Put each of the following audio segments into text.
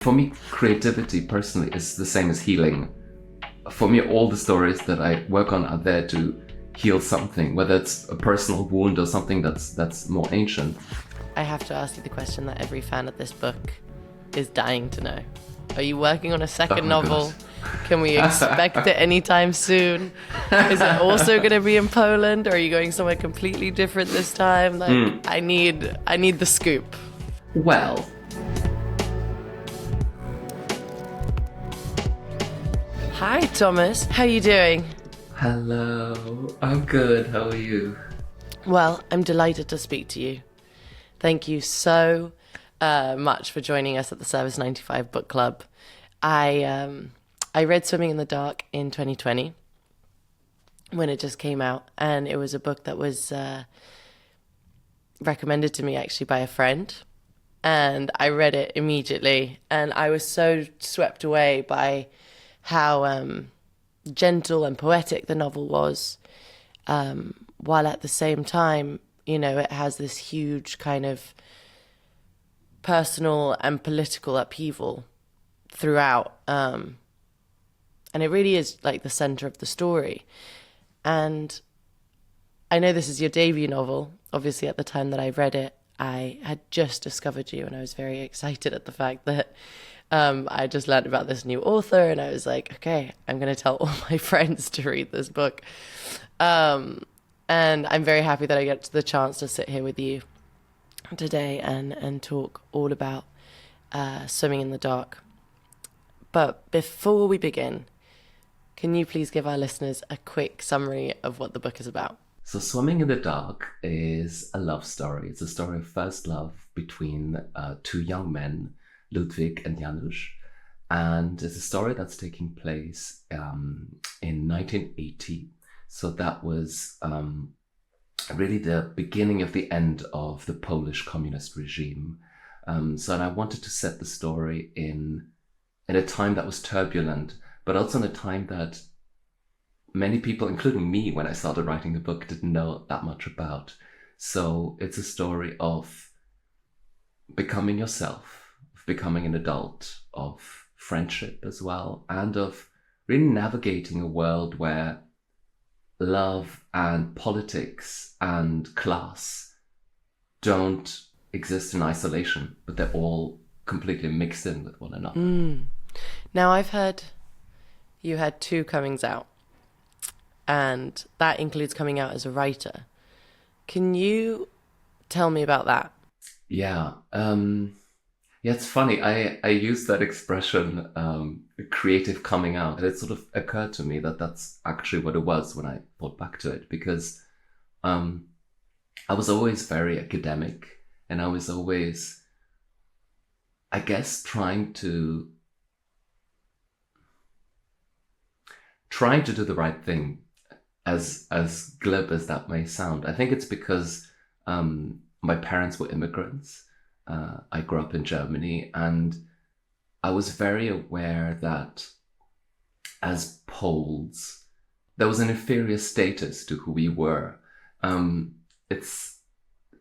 For me, creativity personally is the same as healing. For me, all the stories that I work on are there to heal something, whether it's a personal wound or something that's more ancient. I have to ask you the question that every fan of this book is dying to know. Are you working on a second novel? goodness. Can we expect it anytime soon? Is it also going to be in Poland, or are you going somewhere completely different this time? Like, I need the scoop. Well, Hi, Thomas. How are you doing? hello. I'm good. How are you? Well, I'm delighted to speak to you. Thank you so much for joining us at the Service 95 Book Club. I read Swimming in the Dark in 2020 when it just came out, and it was a book that was recommended to me actually by a friend, and I read it immediately, and I was so swept away by how gentle and poetic the novel was, while at the same time, you know, it has this huge kind of personal and political upheaval throughout, and it really is like the center of the story. And I know this is your debut novel. Obviously, at the time that I read it, I had just discovered you, and I was very excited at the fact that I just learned about this new author, and I was like, okay, I'm going to tell all my friends to read this book. And I'm very happy that I get the chance to sit here with you today and talk all about Swimming in the Dark. But before we begin, can you please give our listeners a quick summary of what the book is about? So Swimming in the Dark is a love story. It's a story of first love between two young men, Ludwig and Janus. And it's a story that's taking place in 1980. So that was really the beginning of the end of the Polish communist regime. And I wanted to set the story in a time that was turbulent, but also in a time that many people, including me, when I started writing the book, didn't know that much about. So it's a story of becoming yourself, of becoming an adult, of friendship as well, and of really navigating a world where love and politics and class don't exist in isolation, but they're all completely mixed in with one another. Now, I've heard you had two comings out, and that includes coming out as a writer. Can you tell me about that? Yeah. Yeah, it's funny. I use that expression, creative coming out. And it sort of occurred to me that that's actually what it was when I thought back to it, because I was always very academic, and I was always, I guess, trying to do the right thing, as glib as that may sound. I think it's because my parents were immigrants. I grew up in Germany, and I was very aware that as Poles, there was an inferior status to who we were. It's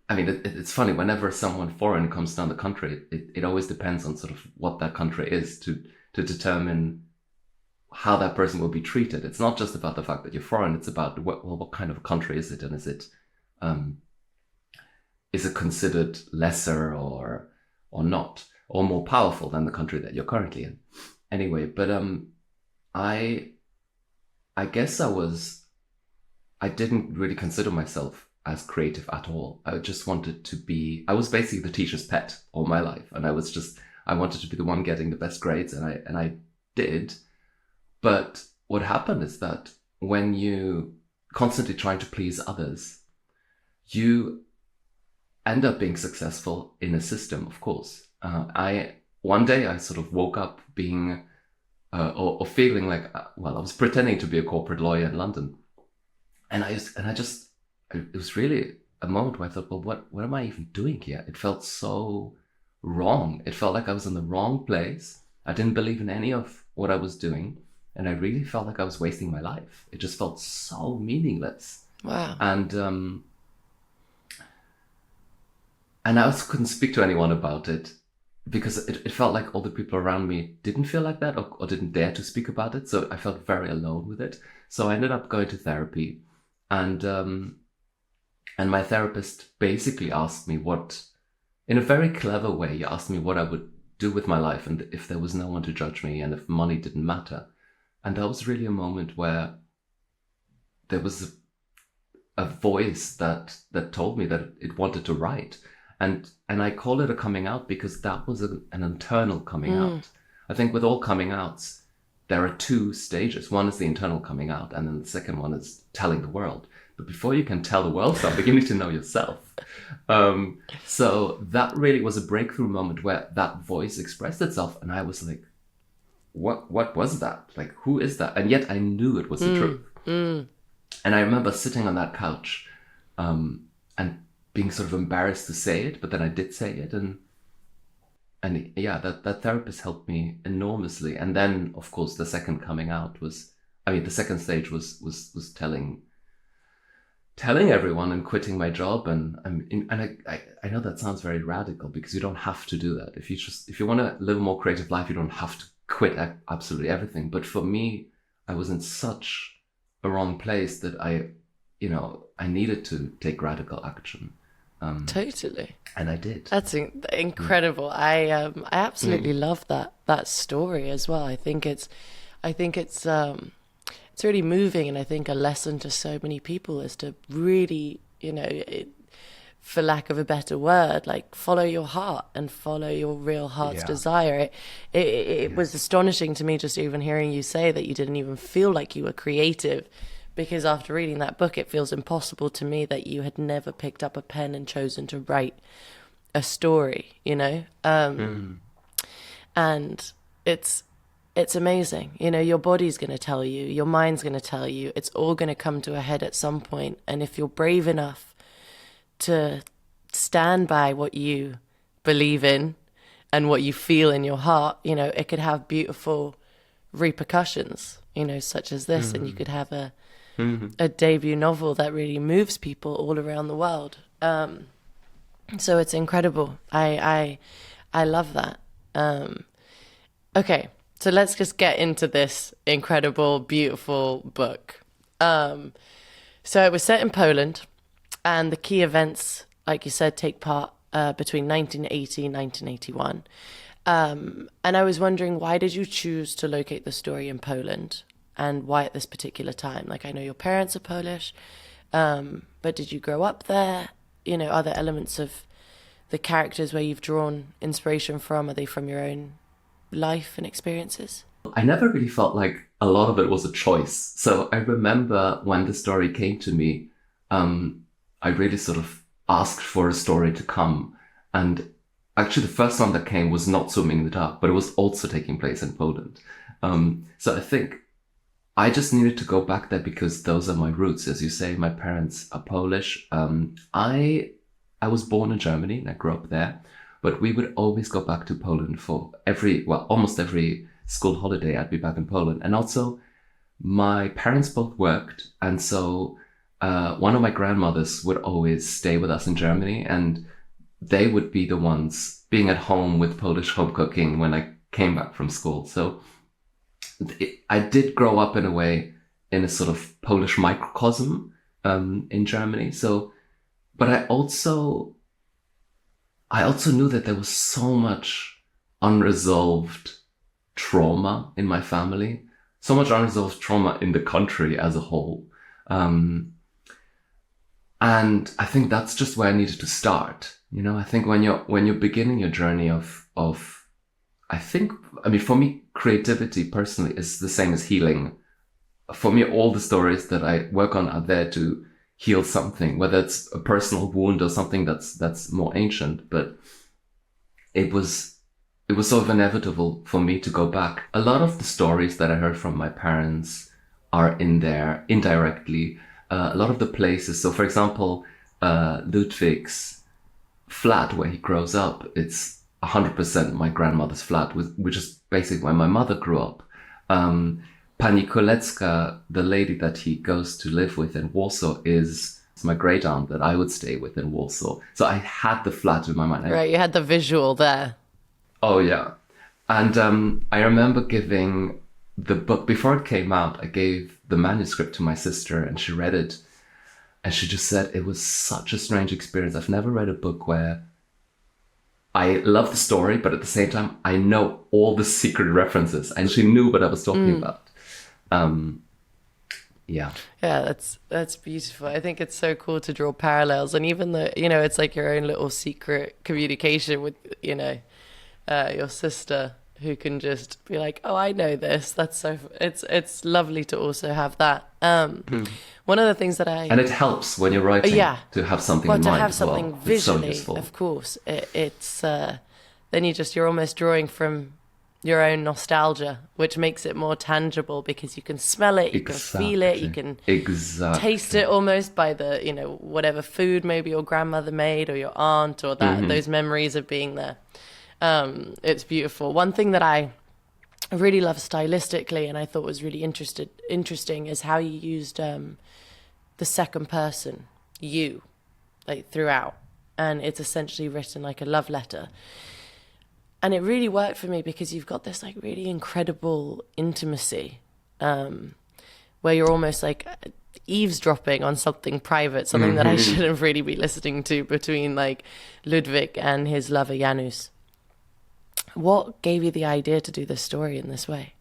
funny, whenever someone foreign comes down the country, it always depends on sort of what that country is to determine how that person will be treated. It's not just about the fact that you're foreign, it's about what kind of a country is it, and is it considered lesser or not, or more powerful than the country that you're currently in? Anyway, but I guess I didn't really consider myself as creative at all. I just wanted to be, I was basically the teacher's pet all my life, and I wanted to be the one getting the best grades, and I did. But what happened is that when you constantly trying to please others, you end up being successful in a system, of course. One day I sort of woke up being, or feeling like, I was pretending to be a corporate lawyer in London. And it was really a moment where I thought, well, what am I even doing here? It felt so wrong. It felt like I was in the wrong place. I didn't believe in any of what I was doing. And I really felt like I was wasting my life. It just felt so meaningless. Wow. And I also couldn't speak to anyone about it because it felt like all the people around me didn't feel like that, or didn't dare to speak about it. So I felt very alone with it. So I ended up going to therapy, and my therapist basically asked me in a very clever way, he asked me what I would do with my life, and if there was no one to judge me, and if money didn't matter. And that was really a moment where there was a voice that told me that it wanted to write. And I call it a coming out because that was an internal coming out. I think with all coming outs, there are two stages. One is the internal coming out, and then the second one is telling the world. But before you can tell the world something, you need to know yourself. So that really was a breakthrough moment where that voice expressed itself, and I was like, what was that? Like, who is that? And yet I knew it was the truth. And I remember sitting on that couch and being sort of embarrassed to say it, but then I did say it. And yeah, that therapist helped me enormously. And then, of course, the second coming out was, the second stage was telling everyone and quitting my job. And I know that sounds very radical, because you don't have to do that. If you want to live a more creative life, you don't have to quit absolutely everything. But for me, I was in such a wrong place that I needed to take radical action. Totally. And I did. That's incredible. I absolutely love that story as well. I think it's really moving, and I think a lesson to so many people is to really, for lack of a better word, like follow your heart and follow your real heart's desire. It was astonishing to me just even hearing you say that you didn't even feel like you were creative, because after reading that book, it feels impossible to me that you had never picked up a pen and chosen to write a story, and it's amazing. Your body's going to tell you, your mind's going to tell you, it's all going to come to a head at some point. And if you're brave enough to stand by what you believe in and what you feel in your heart, it could have beautiful repercussions, such as this. And you could have a debut novel that really moves people all around the world. So it's incredible. I love that. Okay, so let's just get into this incredible, beautiful book. So it was set in Poland, and the key events, like you said, take part between 1980 and 1981. And I was wondering, why did you choose to locate the story in Poland, and why at this particular time? Like, I know your parents are Polish, but did you grow up there? Are there elements of the characters where you've drawn inspiration from? Are they from your own life and experiences? I never really felt like a lot of it was a choice. So I remember when the story came to me, I really sort of asked for a story to come. And actually the first one that came was Not Swimming in the Dark, but it was also taking place in Poland. So I think I just needed to go back there because those are my roots. As you say, my parents are Polish. I was born in Germany and I grew up there, but we would always go back to Poland for almost every school holiday. I'd be back in Poland. And also my parents both worked. And so one of my grandmothers would always stay with us in Germany, and they would be the ones being at home with Polish home cooking when I came back from school. So I did grow up in a way in a sort of Polish microcosm in Germany. So, but I also knew that there was so much unresolved trauma in my family, so much unresolved trauma in the country as a whole. And I think that's just where I needed to start. I think when you're beginning your journey of for me, creativity personally is the same as healing. For me, all the stories that I work on are there to heal something, whether it's a personal wound or something that's more ancient. But it was sort of inevitable for me to go back. A lot of the stories that I heard from my parents are in there indirectly. A lot of the places. So, for example, Ludwig's flat where he grows up, it's 100% my grandmother's flat, which is basically where my mother grew up. Pani Kolecka, the lady that he goes to live with in Warsaw, is my great aunt that I would stay with in Warsaw. So I had the flat in my mind. Right, you had the visual there. Oh yeah. And I remember giving the book before it came out. I gave the manuscript to my sister, and she read it, and she just said it was such a strange experience. I've never read a book where I love the story, but at the same time, I know all the secret references, and she knew what I was talking about. Yeah. Yeah, that's beautiful. I think it's so cool to draw parallels, and even though, it's like your own little secret communication with, your sister, who can just be like, "Oh, I know this." That's so. It's lovely to also have that. One of the things that And it helps when you're writing to have something in to mind have as well. something It's so visually, useful. of course. It's then you're almost drawing from your own nostalgia, which makes it more tangible because you can smell it, you can feel it, you can taste it almost by the, whatever food maybe your grandmother made or your aunt, or that those memories of being there. It's beautiful. One thing that I really love stylistically, and I thought was really interesting, is how you used the second person, you, like throughout, and it's essentially written like a love letter. And it really worked for me because you've got this like really incredible intimacy, where you're almost like eavesdropping on something private, something that I shouldn't really be listening to, between like Ludwig and his lover Janus. What gave you the idea to do this story in this way?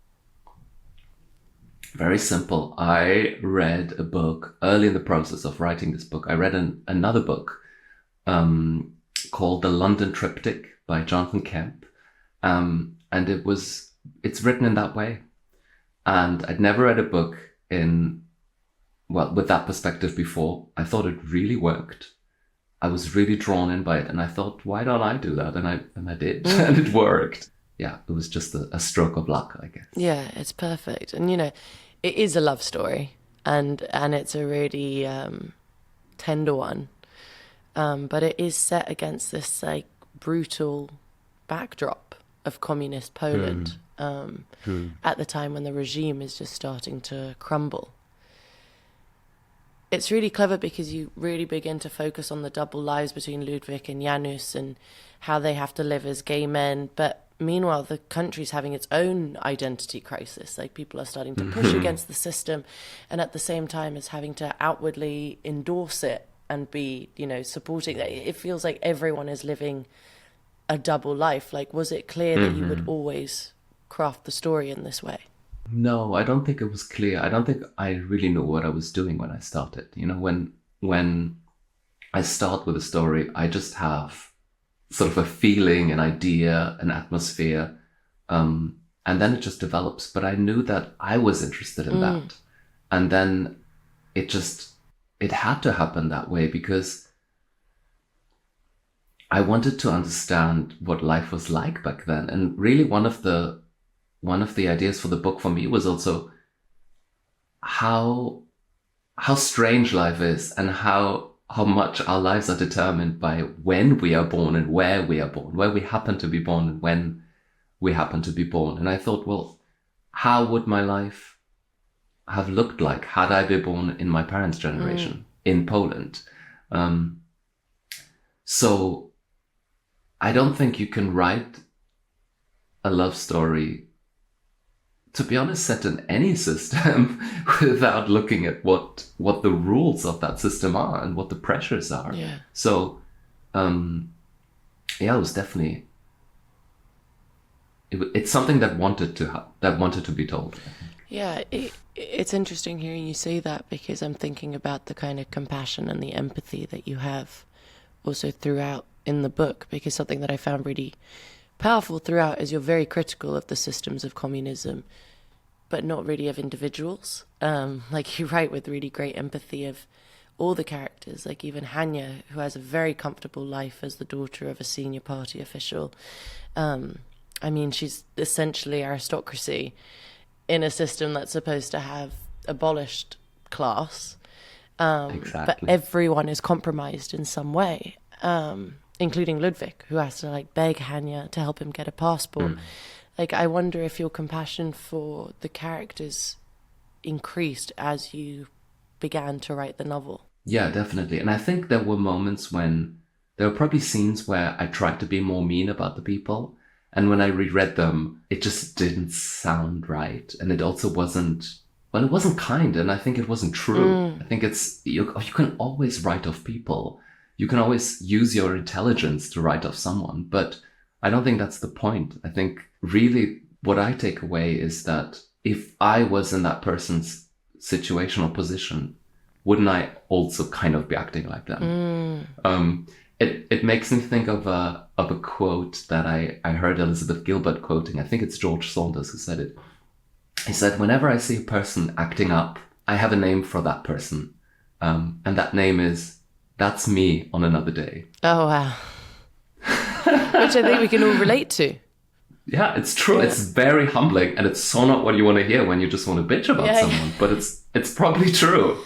Very simple. I read a book early in the process of writing this book. I read another book called The London Triptych by Jonathan Kemp. And it's written in that way. And I'd never read a book with that perspective before. I thought it really worked. I was really drawn in by it, and I thought, why don't I do that? And I did, and it worked. Yeah, it was just a stroke of luck, I guess. Yeah, it's perfect. And, it is a love story, and it's a really tender one. But it is set against this like brutal backdrop of communist Poland at the time when the regime is just starting to crumble. It's really clever because you really begin to focus on the double lives between Ludwig and Janus and how they have to live as gay men. But meanwhile, the country's having its own identity crisis. Like, people are starting to push against the system, and at the same time is having to outwardly endorse it and be, supporting it. It feels like everyone is living a double life. Like, was it clear that you would always craft the story in this way? No, I don't think it was clear. I don't think I really knew what I was doing when I started. When I start with a story, I just have sort of a feeling, an idea, an atmosphere, and then it just develops. But I knew that I was interested in that. And then it had to happen that way because I wanted to understand what life was like back then. And really one of the ideas for the book for me was also how strange life is, and how much our lives are determined by when we are born and where we are born, where we happen to be born and when we happen to be born. And I thought, well, how would my life have looked like had I been born in my parents' generation in Poland? So I don't think you can write a love story, to be honest, set in any system without looking at what the rules of that system are and what the pressures are. Yeah. So, it was definitely, it's something that wanted to be told. Yeah, it's interesting hearing you say that, because I'm thinking about the kind of compassion and the empathy that you have also throughout in the book, because something that I found really powerful throughout is you're very critical of the systems of communism, but not really of individuals. Like, you write with really great empathy of all the characters, like even Hanya, who has a very comfortable life as the daughter of a senior party official. I mean, she's essentially aristocracy in a system that's supposed to have abolished class. Exactly. But everyone is compromised in some way, including Ludwig, who has to like beg Hanya to help him get a passport. Like, I wonder if your compassion for the characters increased as you began to write the novel. Yeah, definitely. And I think there were moments when there were probably scenes where I tried to be more mean about the people. And when I reread them, it just didn't sound right. And it also wasn't, well, it wasn't kind. And I think it wasn't true. I think you can always write off people. You can always use your intelligence to write off someone. But I don't think that's the point. I think really what I take away is that if I was in that person's situational position, wouldn't I also kind of be acting like them? It makes me think of a quote that I heard Elizabeth Gilbert quoting. I think it's George Saunders who said it. He said, whenever I see a person acting up, I have a name for that person. And that name is, that's me on another day. Oh, wow. Which I think we can all relate to. Yeah, it's true. Yeah. It's very humbling, and it's so not what you want to hear when you just want to bitch about someone. But it's probably true.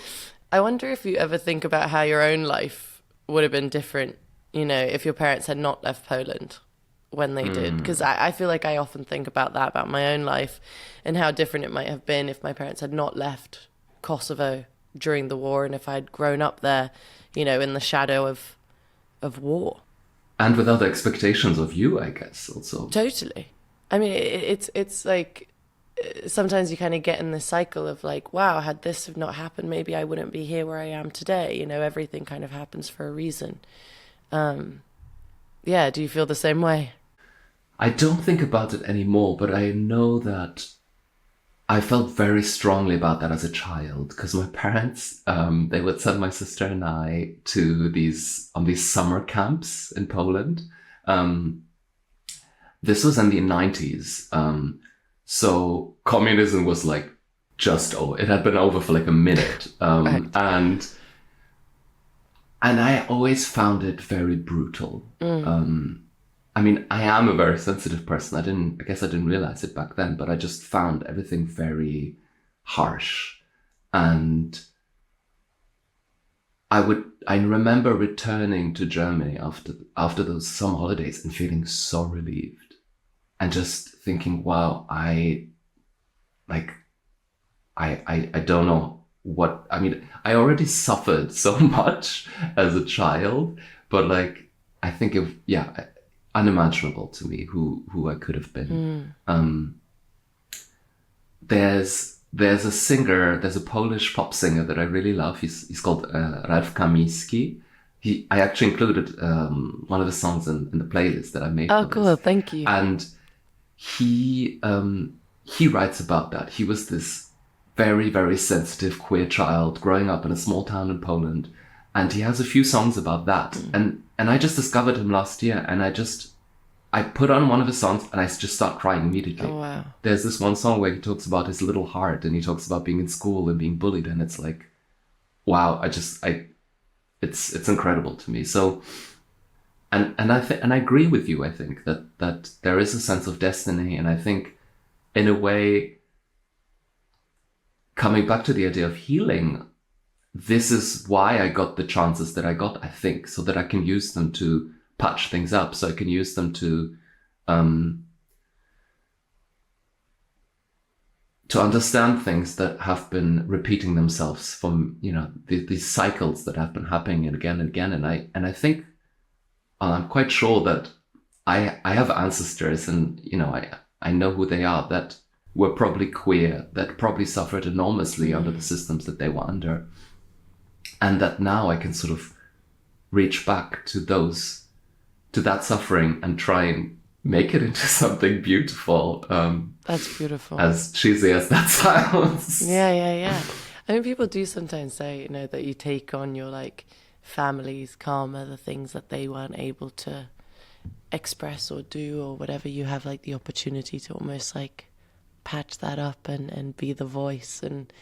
I wonder if you ever think about how your own life would have been different, you know, if your parents had not left Poland when they did. Because I feel like I often think about that, about my own life, and how different it might have been if my parents had not left Kosovo during the war, and if I'd grown up there, you know, in the shadow of war. And with other expectations of you, I guess, also. Totally. I mean, it's like, sometimes you kind of get in this cycle of like, wow, had this have not happened, maybe I wouldn't be here where I am today. You know, everything kind of happens for a reason. Yeah, do you feel the same way? I don't think about it anymore, but I know that I felt very strongly about that as a child, because my parents, they would send my sister and I to these summer camps in Poland. This was in the 90s. So communism was like just over. It had been over for like a minute. Right. And I always found it very brutal. I mean, I am a very sensitive person. I guess I didn't realize it back then, but I just found everything very harsh. And I remember returning to Germany after those summer holidays and feeling so relieved and just thinking, wow, I don't know what, I mean, I already suffered so much as a child, but like, I think unimaginable to me who I could have been. There's a singer, there's a Polish pop singer that I really love. He's called Ralf Kamiński. I actually included one of the songs in the playlist that I made. Oh, cool! Thank you. And he writes about that. He was this very, very sensitive queer child growing up in a small town in Poland, and he has a few songs about that. And I just discovered him last year, and I put on one of his songs and I just start crying immediately. Oh, wow. There's this one song where he talks about his little heart, and he talks about being in school and being bullied, and it's like, wow, it's incredible to me. So, and I agree with you. I think that there is a sense of destiny, and I think in a way, coming back to the idea of healing, this is why I got the chances that I got, I think, so that I can use them to patch things up, so I can use them to understand things that have been repeating themselves from, you know, these cycles that have been happening again and again. And I think, I'm quite sure that I have ancestors, and, you know, I know who they are, that were probably queer, that probably suffered enormously under the systems that they were under. And that now I can sort of reach back to that suffering and try and make it into something beautiful. That's beautiful. As cheesy as that sounds. Yeah. I mean, people do sometimes say, you know, that you take on your like family's karma, the things that they weren't able to express or do or whatever. You have like the opportunity to almost like patch that up and be the voice, and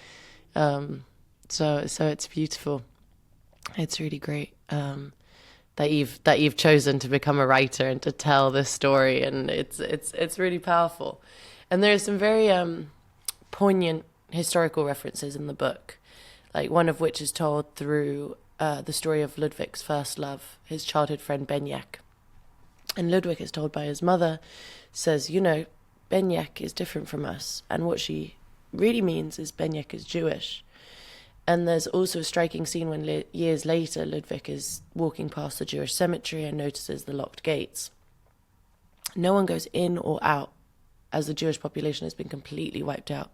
so it's beautiful. It's really great that you've chosen to become a writer and to tell this story, and it's really powerful. And there's some very poignant historical references in the book, like one of which is told through the story of Ludwig's first love, his childhood friend Benyek. And Ludwig is told by his mother, says, you know, Benyek is different from us, and what she really means is Benyek is Jewish. And there's also a striking scene when years later Ludwig is walking past the Jewish cemetery and notices the locked gates. no one goes in or out, as the Jewish population has been completely wiped out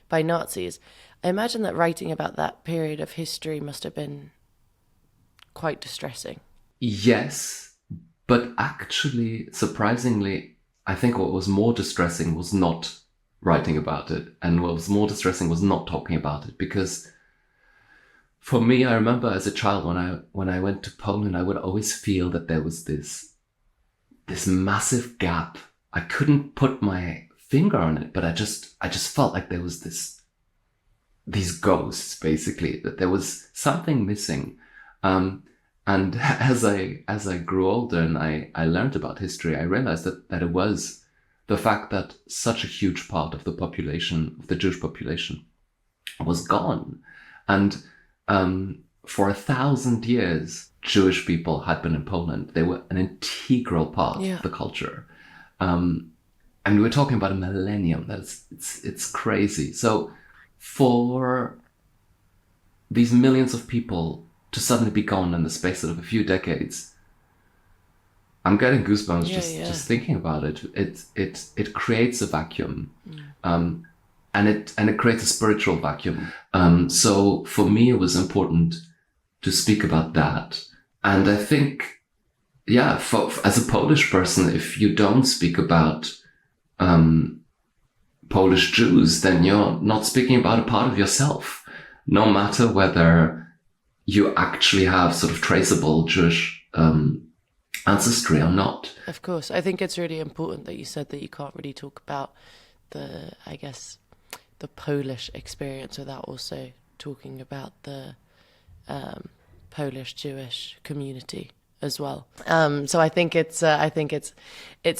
by Nazis. I imagine that writing about that period of history must have been quite distressing. Yes, but actually, surprisingly, I think what was more distressing was not writing about it, and what was more distressing was not talking about it. Because for me, I remember as a child when I went to Poland, I would always feel that there was this massive gap. I couldn't put my finger on it, but I just felt like there was these ghosts, basically, that there was something missing. And as I grew older and I learned about history, I realized that it was the fact that such a huge part of the population, of the Jewish population, was gone. And for 1,000 years, Jewish people had been in Poland. They were an integral part of the culture. And we're talking about a millennium. It's crazy. So for these millions of people to suddenly be gone in the space of a few decades, I'm getting goosebumps just thinking about it. It creates a vacuum, and it creates a spiritual vacuum. So for me, it was important to speak about that. And I think, as a Polish person, if you don't speak about Polish Jews, then you're not speaking about a part of yourself, no matter whether you actually have sort of traceable Jewish ancestry or not. Of course. I think it's really important that you said that you can't really talk about the Polish experience without also talking about the Polish Jewish community as well. So I think it's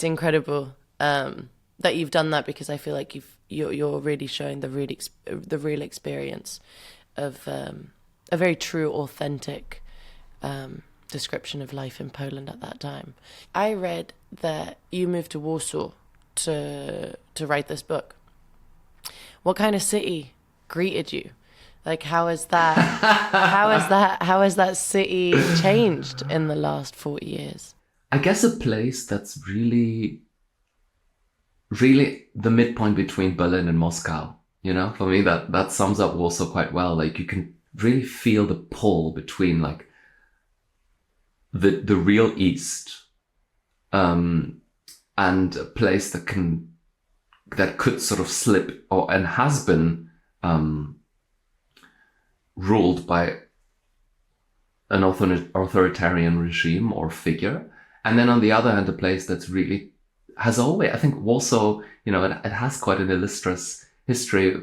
incredible that you've done that, because I feel like you're really showing the real experience of a very true, authentic description of life in Poland at that time. I read that you moved to Warsaw to write this book. What kind of city greeted you? Like, how has that city changed in the last 40 years? I guess a place that's really, really the midpoint between Berlin and Moscow. You know, for me, that sums up Warsaw quite well. Like, you can really feel the pull between like the real East, and a place that could sort of slip and has been ruled by an authoritarian regime or figure. And then on the other hand, a place that's really has always, I think Warsaw, you know, it has quite an illustrious history.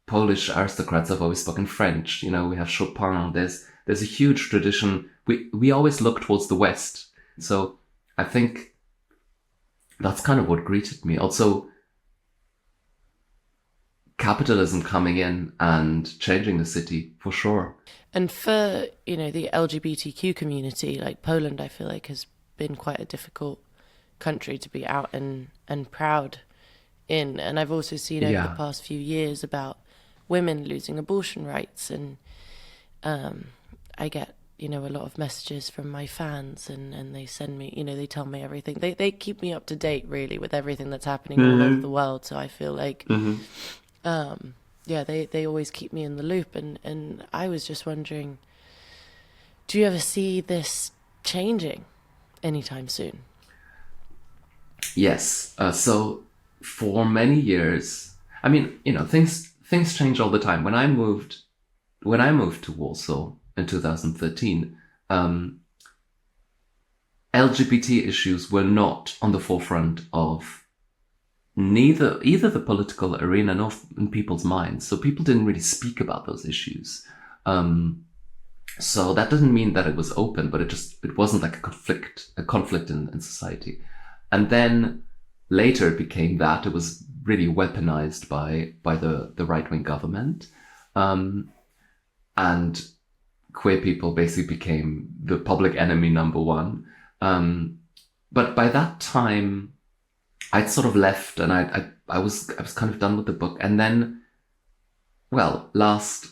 Polish aristocrats have always spoken French. You know, we have Chopin. There's a huge tradition. We always look towards the West. So I think that's kind of what greeted me. Also, capitalism coming in and changing the city, for sure. And for, you know, the LGBTQ community, like Poland, I feel like has been quite a difficult country to be out and proud in. And I've also seen over the past few years about women losing abortion rights. And I get, you know, a lot of messages from my fans, and they send me, you know, they tell me everything. They keep me up to date, really, with everything that's happening all over the world. So I feel like, they always keep me in the loop. And I was just wondering, do you ever see this changing anytime soon? Yes. So for many years, I mean, you know, things change all the time. When I moved to Warsaw in 2013, LGBT issues were not on the forefront of either the political arena nor in people's minds. So people didn't really speak about those issues. So that doesn't mean that it was open, but it wasn't like a conflict in society. And then later it became that. It was really weaponized by the right-wing government. And queer people basically became the public enemy number one. But by that time, I'd sort of left, and I was kind of done with the book. And then, well, last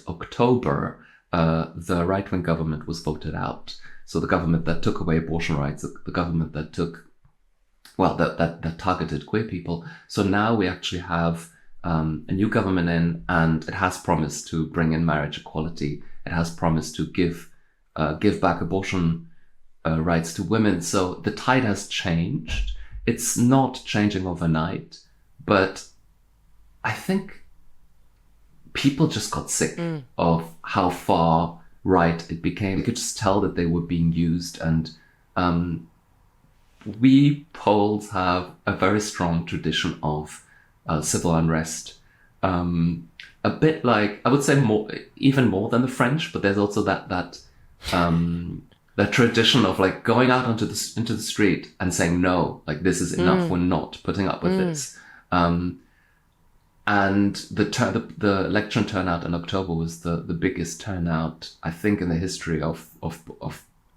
October, the right-wing government was voted out. So the government that took away abortion rights, the government that took, well, that targeted queer people. So now we actually have a new government in, and it has promised to bring in marriage equality. It has promised to give back abortion rights to women. So the tide has changed. It's not changing overnight, but I think people just got sick of how far right it became. You could just tell that they were being used, and we Poles have a very strong tradition of civil unrest. A bit like, I would say even more than the French, but there's also that tradition of like going out into the street and saying no, like this is enough. We're not putting up with this. And the election turnout in October was the biggest turnout, I think, in the history of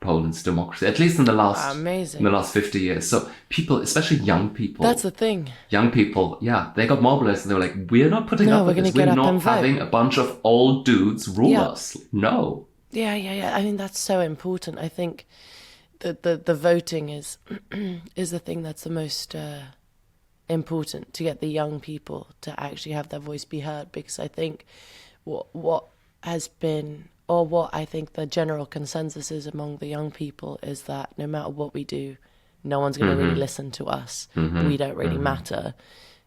Poland's democracy, at least in the last 50 years. So people, especially young people, that's the thing. Young people, yeah, they got mobilized and they were like, "We're not putting up with this. We're not having a bunch of old dudes rule us." No. Yeah. I mean, that's so important. I think the voting is the thing that's the most important, to get the young people to actually have their voice be heard. Because I think what has been, or what I think the general consensus is among the young people, is that no matter what we do, no one's going to really listen to us. We don't really matter.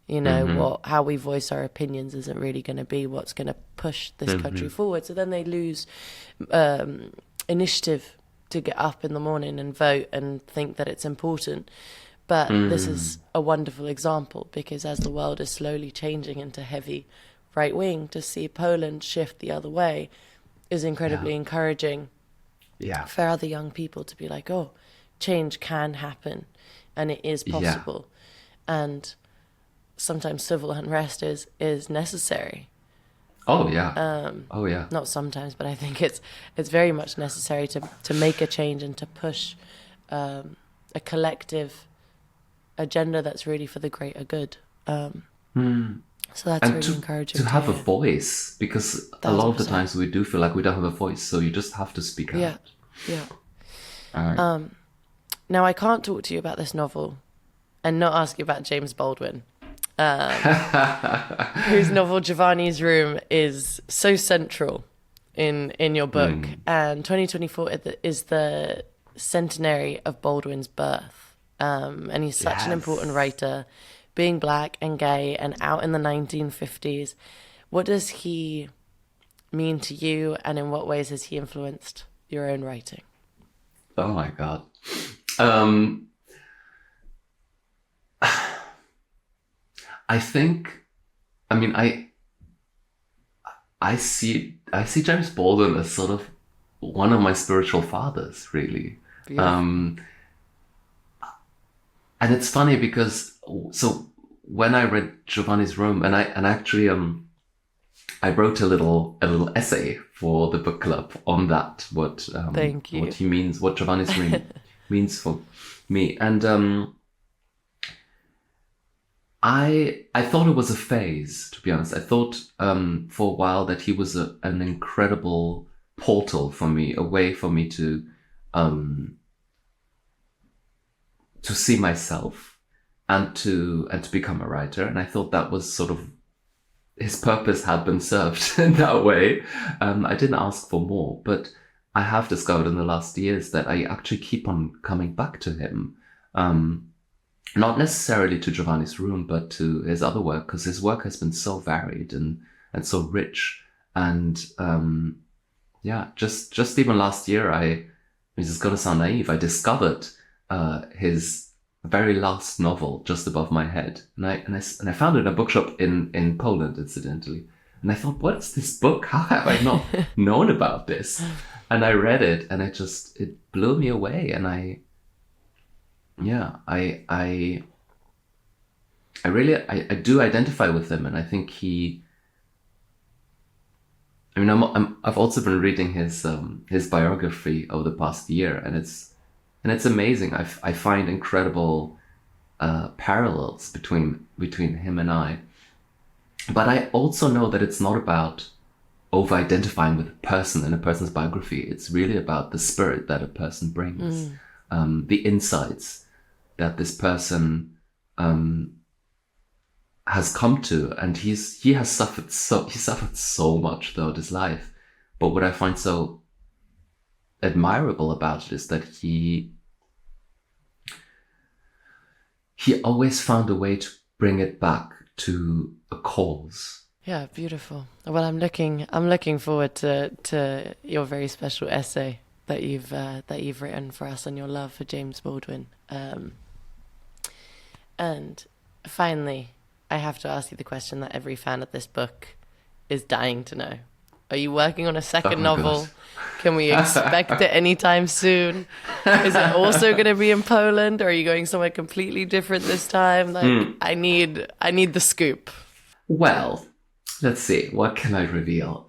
You know, how we voice our opinions isn't really going to be what's going to push this country forward. So then they lose initiative to get up in the morning and vote and think that it's important. But this is a wonderful example, because as the world is slowly changing into heavy right wing, to see Poland shift the other way is incredibly encouraging for other young people to be like, oh, change can happen and it is possible. And sometimes civil unrest is necessary. Oh yeah. Not sometimes, but I think it's very much necessary to make a change and to push a collective agenda that's really for the greater good. So that's and really encouraging. To have a voice, because 100%. A lot of the times we do feel like we don't have a voice, so you just have to speak out. Yeah. Now, I can't talk to you about this novel and not ask you about James Baldwin, whose novel Giovanni's Room is so central in your book. And 2024 is the centenary of Baldwin's birth. And he's such an important writer, being black and gay and out in the 1950s. What does he mean to you, and in what ways has he influenced your own writing? Oh my God. I think, I mean, I see James Baldwin as sort of one of my spiritual fathers, really. And it's funny because, so when I read Giovanni's Room, and actually I wrote a little essay for the book club on that, what he means, what Giovanni's Room means for me. And I thought it was a phase, to be honest. I thought for a while that he was an incredible portal for me, a way for me to see myself and to become a writer. And I thought that was sort of, his purpose had been served in that way. I didn't ask for more, but I have discovered in the last years that I actually keep on coming back to him. Not necessarily to Giovanni's Room, but to his other work, because his work has been so varied and so rich. And just even last year, this is going to sound naive, I discovered his very last novel just above my head, and I found it in a bookshop in Poland, incidentally. And I thought, what is this book? How have I not known about this? And I read it, and it blew me away. And I really do identify with him, and I think I've also been reading his biography over the past year, and it's amazing. I find incredible parallels between him and I. But I also know that it's not about over-identifying with a person in a person's biography. It's really about the spirit that a person brings, the insights that this person has come to, and he has suffered so much throughout his life. But what I find so admirable about it is that he always found a way to bring it back to a cause. Yeah, beautiful. Well, I'm looking forward to your very special essay that you've written for us on your love for James Baldwin. And finally, I have to ask you the question that every fan of this book is dying to know. Are you working on a second novel? Gosh. Can we expect it anytime soon? Is it also going to be in Poland, or are you going somewhere completely different this time? I need the scoop. Well, let's see. What can I reveal?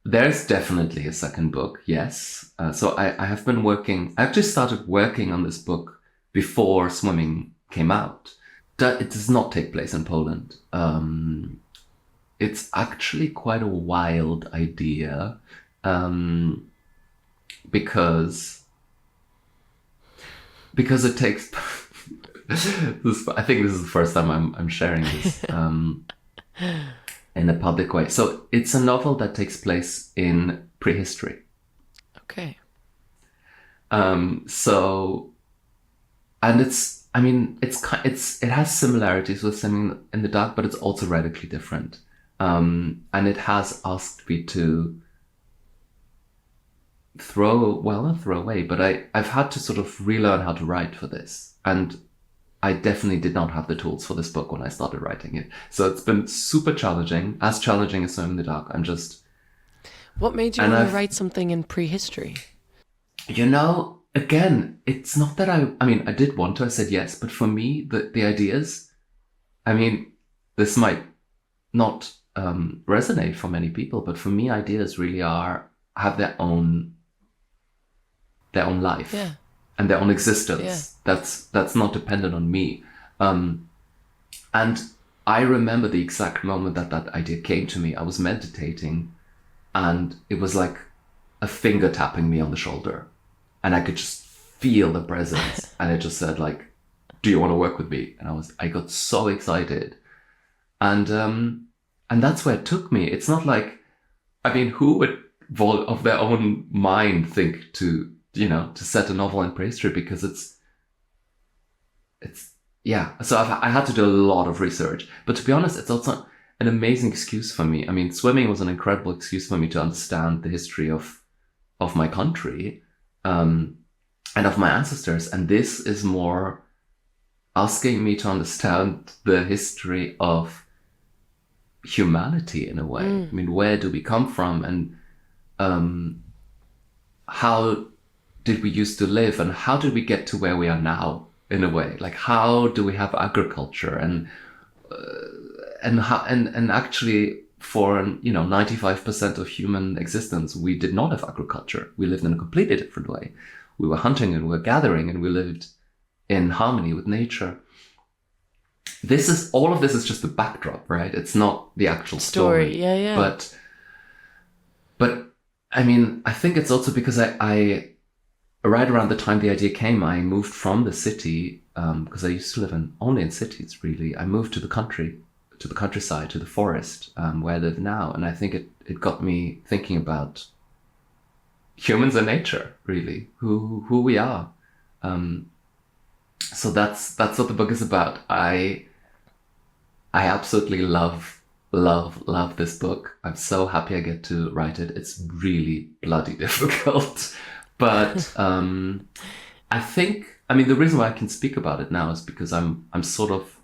There's definitely a second book, yes. So I have been working... I actually started working on this book before Swimming came out. It does not take place in Poland. It's actually quite a wild idea, because it takes... I think this is the first time I'm sharing this in a public way. So it's a novel that takes place in prehistory. Okay. And it has similarities with Swimming in the Dark, but it's also radically different. And it has asked me to not throw away, but I've had to sort of relearn how to write for this. And I definitely did not have the tools for this book when I started writing it. So it's been super challenging as Swimming in the Dark. What made you want to write something in prehistory? Again, it's not that I did want to, I said yes, but for me, the ideas, this might not resonate for many people, but for me, ideas really have their own life. Yeah. And their own existence. Yeah. That's not dependent on me. And I remember the exact moment that idea came to me. I was meditating, and it was like a finger tapping me on the shoulder, and I could just feel the presence. And it just said, like, "Do you want to work with me?" And I got so excited, and that's where it took me. It's not like, who would of their own mind think to set a novel in prehistory, because so I had to do a lot of research. But to be honest, it's also an amazing excuse for me. Swimming was an incredible excuse for me to understand the history of my country, and of my ancestors. And this is more asking me to understand the history of humanity in a way. Where do we come from, and how did we used to live, and how did we get to where we are now, in a way? Like, how do we have agriculture, and actually for 95% of human existence, we did not have agriculture. We lived in a completely different way. We were hunting and we were gathering, and we lived in harmony with nature. All of this is just the backdrop, right? It's not the actual story. Yeah. But I think it's also because I right around the time the idea came, I moved from the city, because I used to live only in cities, really. I moved to the countryside, to the forest, where I live now. And I think it got me thinking about humans and nature, really, who we are. So that's what the book is about. I absolutely love this book. I'm so happy I get to write it. It's really bloody difficult. But I think, the reason why I can speak about it now is because I'm sort of,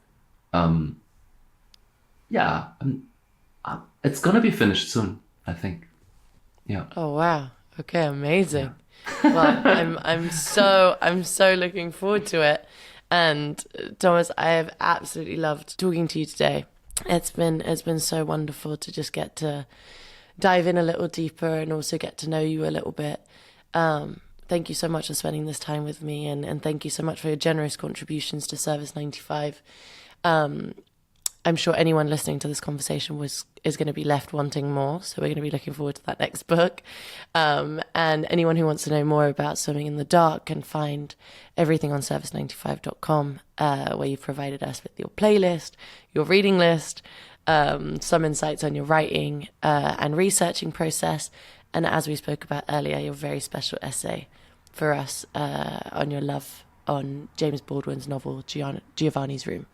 it's going to be finished soon, I think. Yeah. Oh, wow. Okay, amazing. Yeah. Well, I'm so looking forward to it. And Tomasz, I have absolutely loved talking to you today. It's been so wonderful to just get to dive in a little deeper and also get to know you a little bit. Thank you so much for spending this time with me, and thank you so much for your generous contributions to Service 95. I'm sure anyone listening to this conversation is going to be left wanting more. So we're going to be looking forward to that next book. And anyone who wants to know more about Swimming in the Dark can find everything on service95.com, where you've provided us with your playlist, your reading list, some insights on your writing and researching process. And as we spoke about earlier, your very special essay for us on your love on James Baldwin's novel, Giovanni's Room.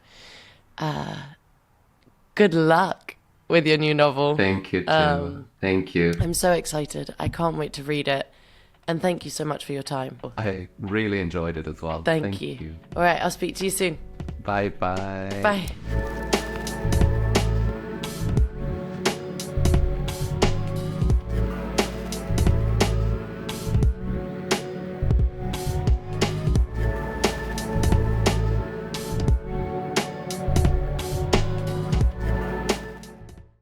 Good luck with your new novel. Thank you, too. Thank you. I'm so excited. I can't wait to read it. And thank you so much for your time. I really enjoyed it as well. Thank you. All right, I'll speak to you soon. Bye-bye. Bye.